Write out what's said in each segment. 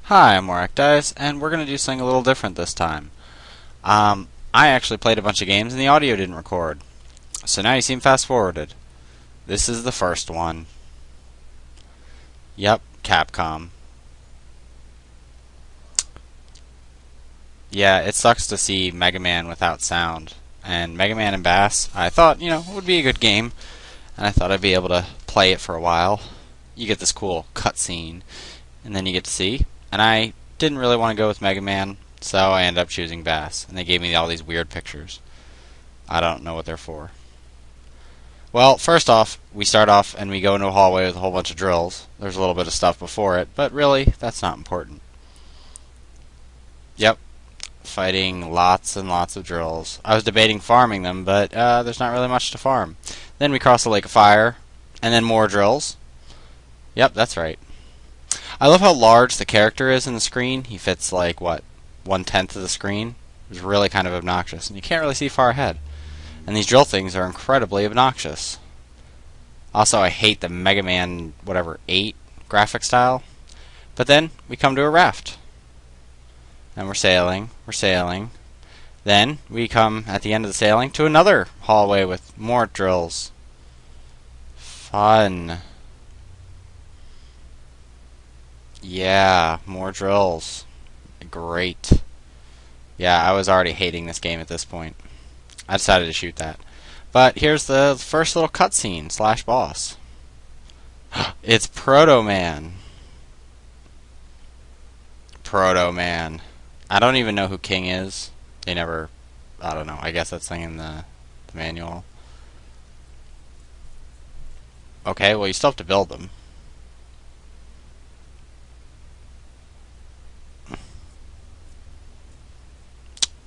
Hi, I'm Warakdice, and we're going to do something a little different this time. I actually played a bunch of games and the audio didn't record. So now you seem fast-forwarded. This is the first one. Yep, Capcom. Yeah, it sucks to see Mega Man without sound. And Mega Man and Bass, I thought, it would be a good game. And I thought I'd be able to play it for a while. You get this cool cutscene, and then you get to see. And I didn't really want to go with Mega Man, so I ended up choosing Bass. And they gave me all these weird pictures. I don't know what they're for. Well, first off, we start off and we go into a hallway with a whole bunch of drills. There's a little bit of stuff before it, but really, that's not important. Yep, fighting lots and lots of drills. I was debating farming them, but there's not really much to farm. Then we cross a lake of fire, and then more drills. Yep, that's right. I love how large the character is in the screen. He fits like, what, 1/10 of the screen? It's really kind of obnoxious, and you can't really see far ahead. And these drill things are incredibly obnoxious. Also, I hate the Mega Man, 8 graphic style. But then, we come to a raft. And we're sailing. Then, we come, at the end of the sailing, to another hallway with more drills. Fun. Yeah, more drills. Great. Yeah, I was already hating this game at this point. I decided to shoot that. But here's the first little cutscene / boss. It's Proto Man. Proto Man. I don't even know who King is. They never... I don't know. I guess that's thing in the manual. Okay, well you still have to build them.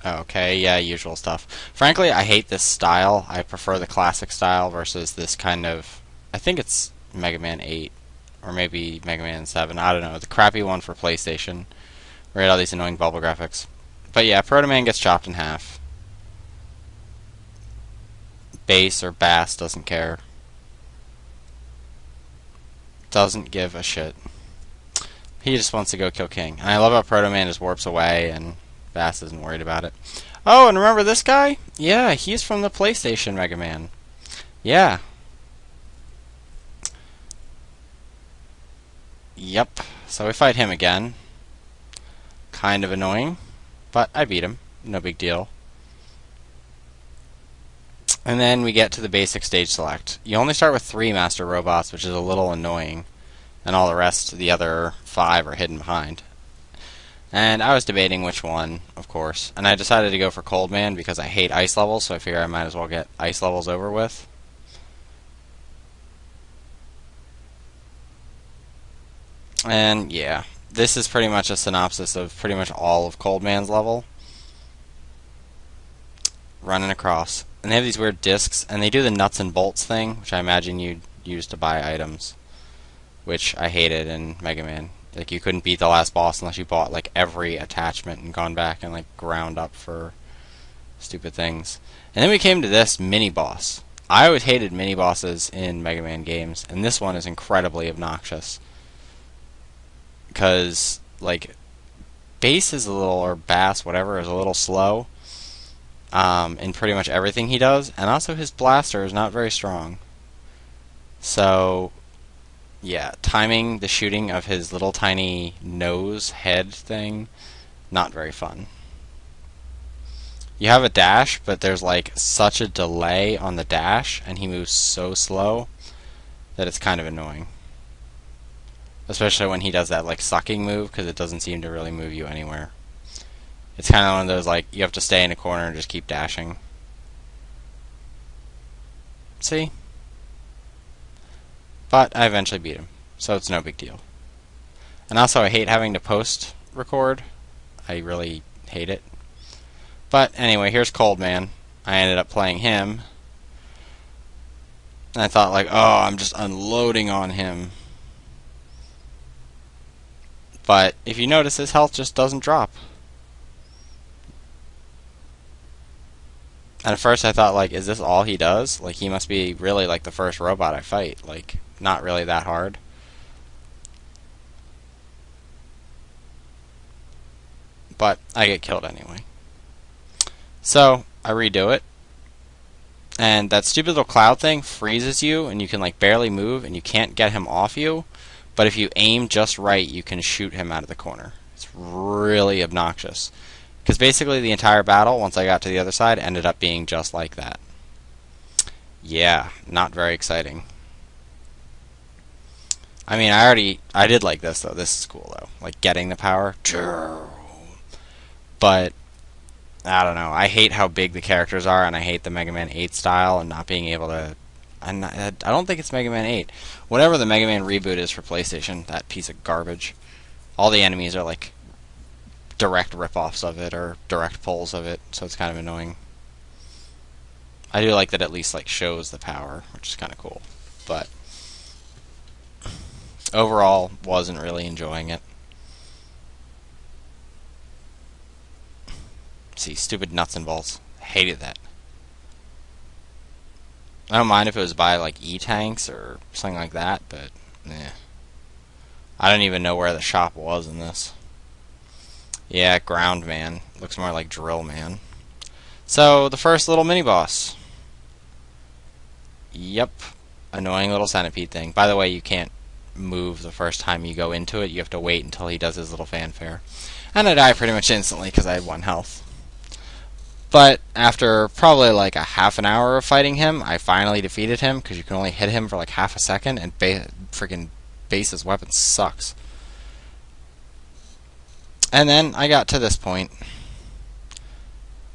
Okay, yeah, usual stuff. Frankly, I hate this style. I prefer the classic style versus this kind of... I think it's Mega Man 8, or maybe Mega Man 7. I don't know. The crappy one for PlayStation, where it had all these annoying bubble graphics. But yeah, Proto Man gets chopped in half. Bass or Bass doesn't care. Doesn't give a shit. He just wants to go kill King. And I love how Proto Man just warps away and Bass isn't worried about it. Oh, and remember this guy? Yeah, he's from the PlayStation Mega Man. Yeah. Yep. So we fight him again. Kind of annoying, but I beat him. No big deal. And then we get to the basic stage select. You only start with 3 Master Robots, which is a little annoying. And all the rest, the other 5, are hidden behind. And I was debating which one, of course. And I decided to go for Cold Man because I hate ice levels, so I figure I might as well get ice levels over with. And yeah, this is pretty much a synopsis of pretty much all of Cold Man's level. Running across. And they have these weird discs, and they do the nuts and bolts thing, which I imagine you'd use to buy items. Which I hated in Mega Man. Like, you couldn't beat the last boss unless you bought, like, every attachment and gone back and, like, ground up for stupid things. And then we came to this mini-boss. I always hated mini-bosses in Mega Man games, and this one is incredibly obnoxious. Because, like, Bass is a little, or Bass, whatever, is a little slow in pretty much everything he does, and also his blaster is not very strong. So... yeah, timing the shooting of his little tiny nose head thing, not very fun. You have a dash, but there's like such a delay on the dash, and he moves so slow that it's kind of annoying. Especially when he does that like sucking move, because it doesn't seem to really move you anywhere. It's kind of one of those like, you have to stay in a corner and just keep dashing. See? But I eventually beat him, so it's no big deal. And also, I hate having to post-record. I really hate it. But anyway, here's Cold Man. I ended up playing him. And I thought, like, oh, I'm just unloading on him. But if you notice, his health just doesn't drop. And at first I thought, like, is this all he does? Like, he must be really, like, the first robot I fight. Like, not really that hard. but I get killed anyway. So I redo it, and that stupid little cloud thing freezes you, and you can like barely move, and you can't get him off you. But if you aim just right, you can shoot him out of the corner. It's really obnoxious. Because basically the entire battle, once I got to the other side, ended up being just like that. Yeah, not very exciting. I mean, I did like this, though. This is cool, though. Like, getting the power. But, I don't know. I hate how big the characters are, and I hate the Mega Man 8 style, and not being able to... I don't think it's Mega Man 8. Whatever the Mega Man reboot is for PlayStation, that piece of garbage. All the enemies are, like, direct rip-offs of it, or direct pulls of it, so it's kind of annoying. I do like that it at least, like, shows the power, which is kind of cool. But... overall, wasn't really enjoying it. See, stupid nuts and bolts. Hated that. I don't mind if it was by, like, E-Tanks or something like that, but, eh. I don't even know where the shop was in this. Yeah, Ground Man. Looks more like Drill Man. So, the first little mini-boss. Yep. Annoying little centipede thing. By the way, you can't move the first time you go into it. You have to wait until he does his little fanfare. And I die pretty much instantly because I had 1 health. But after probably like a half an hour of fighting him, I finally defeated him because you can only hit him for like half a second, and freaking Base's weapon sucks. And then I got to this point.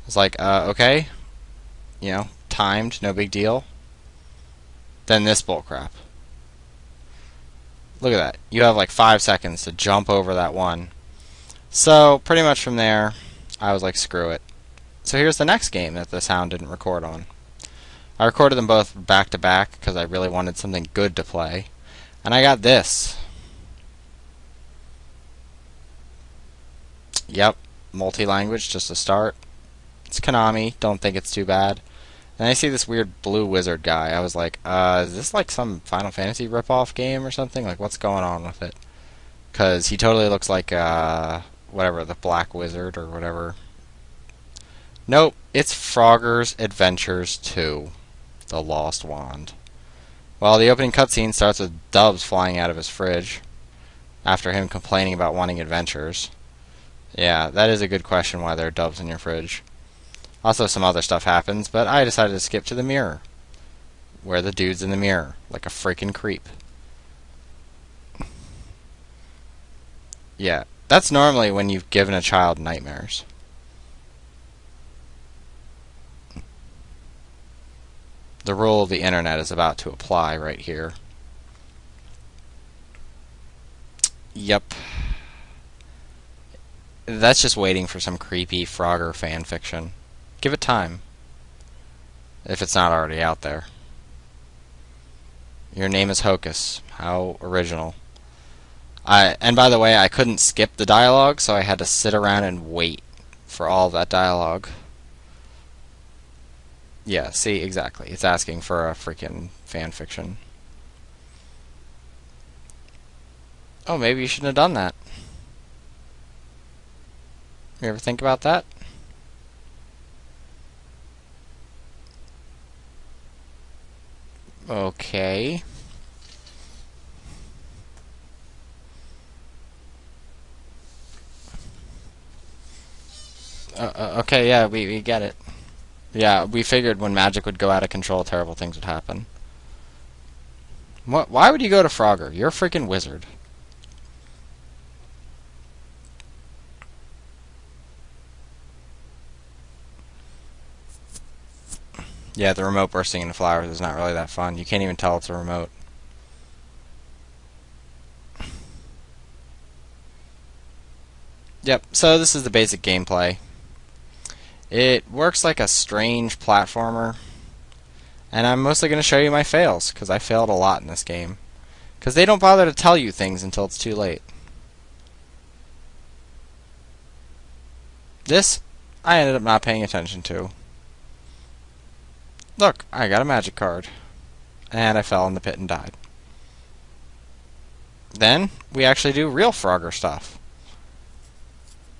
It's like, okay, you know, timed, no big deal. Then this bullcrap. Look at that. You have like 5 seconds to jump over that one. So, pretty much from there, I was like, screw it. So here's the next game that the sound didn't record on. I recorded them both back to back because I really wanted something good to play. And I got this. Yep, multi-language just to start. It's Konami, don't think it's too bad. And I see this weird blue wizard guy. I was like, is this like some Final Fantasy ripoff game or something? Like, what's going on with it? Because he totally looks like, whatever, the Black Wizard or whatever. Nope, it's Frogger's Adventures 2, The Lost Wand. Well, the opening cutscene starts with doves flying out of his fridge, after him complaining about wanting adventures. Yeah, that is a good question, why there are doves in your fridge. Also, some other stuff happens, but I decided to skip to the mirror, where the dude's in the mirror, like a freaking creep. Yeah, that's normally when you've given a child nightmares. The rule of the internet is about to apply right here. Yep. That's just waiting for some creepy Frogger fanfiction. Give it time. If it's not already out there. Your name is Hocus. How original. And by the way, I couldn't skip the dialogue, so I had to sit around and wait for all of that dialogue. Yeah, see, exactly. It's asking for a freaking fanfiction. Oh, maybe you shouldn't have done that. You ever think about that? Okay. Okay, yeah, we get it. Yeah, we figured when magic would go out of control, terrible things would happen. What? Why would you go to Frogger? You're a freaking wizard. Yeah, the remote bursting into flowers is not really that fun. You can't even tell it's a remote. Yep, so this is the basic gameplay. It works like a strange platformer, and I'm mostly going to show you my fails, because I failed a lot in this game. Because they don't bother to tell you things until it's too late. This, I ended up not paying attention to. Look, I got a magic card. And I fell in the pit and died. Then, we actually do real Frogger stuff.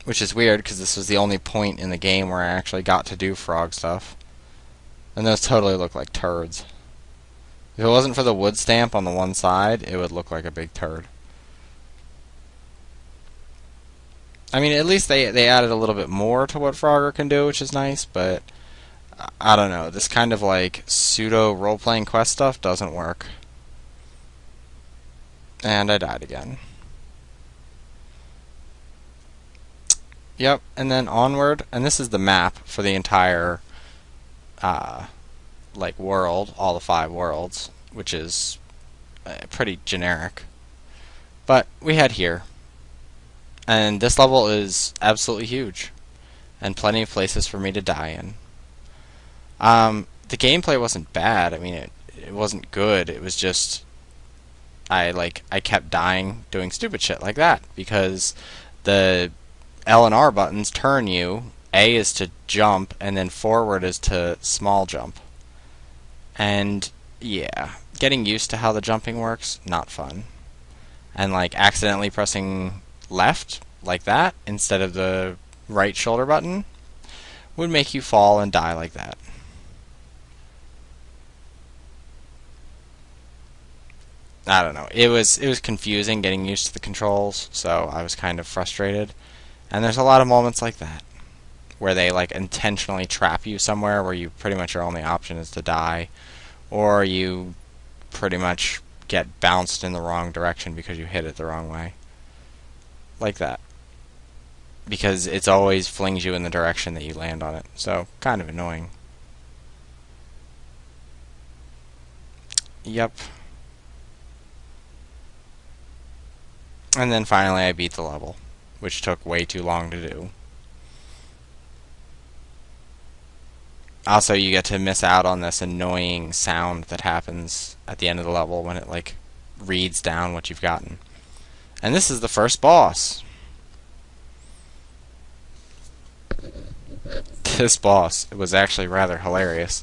which is weird because this was the only point in the game where I actually got to do frog stuff. And those totally look like turds. If it wasn't for the wood stamp on the one side, it would look like a big turd. I mean, at least they added a little bit more to what Frogger can do, which is nice, but I don't know. This kind of like pseudo role-playing quest stuff doesn't work. And I died again. Yep, and then onward, and this is the map for the entire like world, all the 5 worlds, which is pretty generic. But we head here. And this level is absolutely huge, and plenty of places for me to die in. The gameplay wasn't bad. I mean, it wasn't good. It was just I kept dying doing stupid shit like that because the L and R buttons turn you. A is to jump, and then forward is to small jump. And yeah, getting used to how the jumping works, not fun. And like accidentally pressing left like that instead of the right shoulder button would make you fall and die like that. I don't know. It was confusing getting used to the controls, so I was kind of frustrated. And there's a lot of moments like that where they like intentionally trap you somewhere where you pretty much your only option is to die, or you pretty much get bounced in the wrong direction because you hit it the wrong way. Like that. Because it's always flings you in the direction that you land on it. So, kind of annoying. Yep. And then finally I beat the level, which took way too long to do. Also, you get to miss out on this annoying sound that happens at the end of the level when it, like, reads down what you've gotten. And this is the first boss. This boss was actually rather hilarious.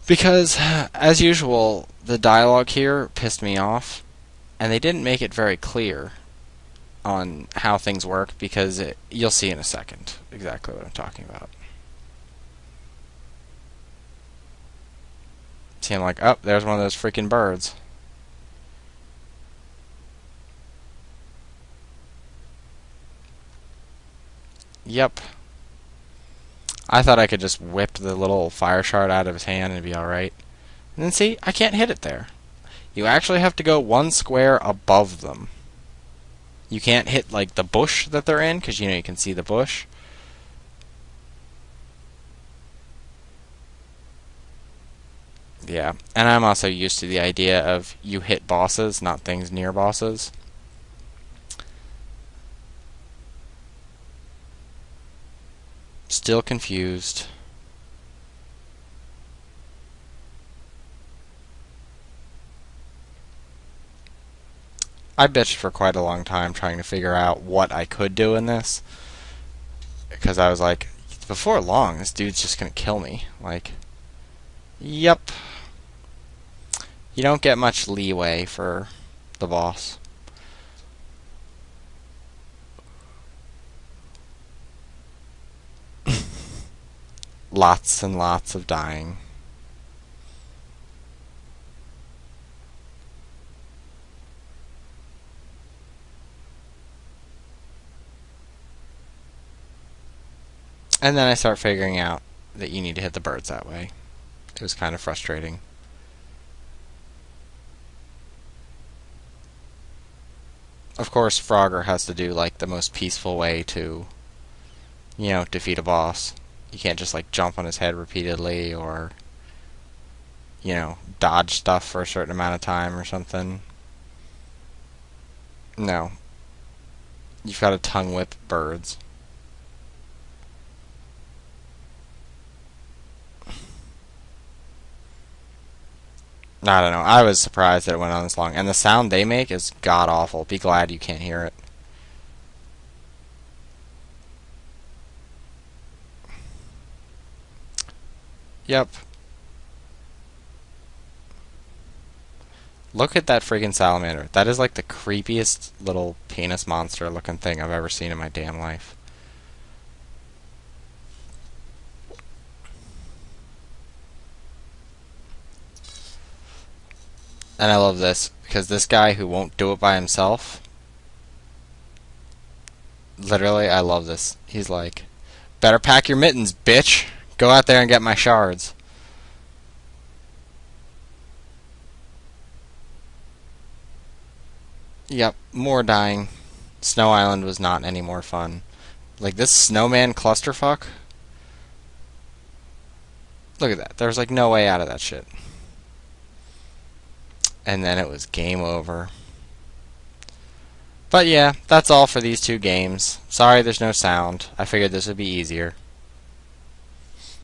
Because, as usual, the dialogue here pissed me off, and they didn't make it very clear on how things work, because you'll see in a second exactly what I'm talking about. See, I'm like, oh, there's one of those freaking birds. Yep. I thought I could just whip the little fire shard out of his hand and it'd be alright. And then see, I can't hit it there. You actually have to go 1 square above them. You can't hit, like, the bush that they're in, because, you know, you can see the bush. Yeah, and I'm also used to the idea of you hit bosses, not things near bosses. Still confused. I bitched for quite a long time trying to figure out what I could do in this. Because I was like, before long, this dude's just gonna kill me. Like, yep. You don't get much leeway for the boss. Lots and lots of dying. And then I start figuring out that you need to hit the birds that way. It was kind of frustrating. Of course, Frogger has to do, like, the most peaceful way to, you know, defeat a boss. You can't just, like, jump on his head repeatedly or, you know, dodge stuff for a certain amount of time or something. No. You've got to tongue whip birds. I don't know. I was surprised that it went on this long. And the sound they make is god-awful. Be glad you can't hear it. Yep. Look at that freaking salamander. That is like the creepiest little penis monster looking thing I've ever seen in my damn life. And I love this, because this guy who won't do it by himself, literally, I love this. He's like, better pack your mittens, bitch. Go out there and get my shards. Yep, more dying. Snow Island was not any more fun. Like, this snowman clusterfuck. Look at that. There was like no way out of that shit. And then it was game over. But yeah, that's all for these two games. Sorry there's no sound. I figured this would be easier.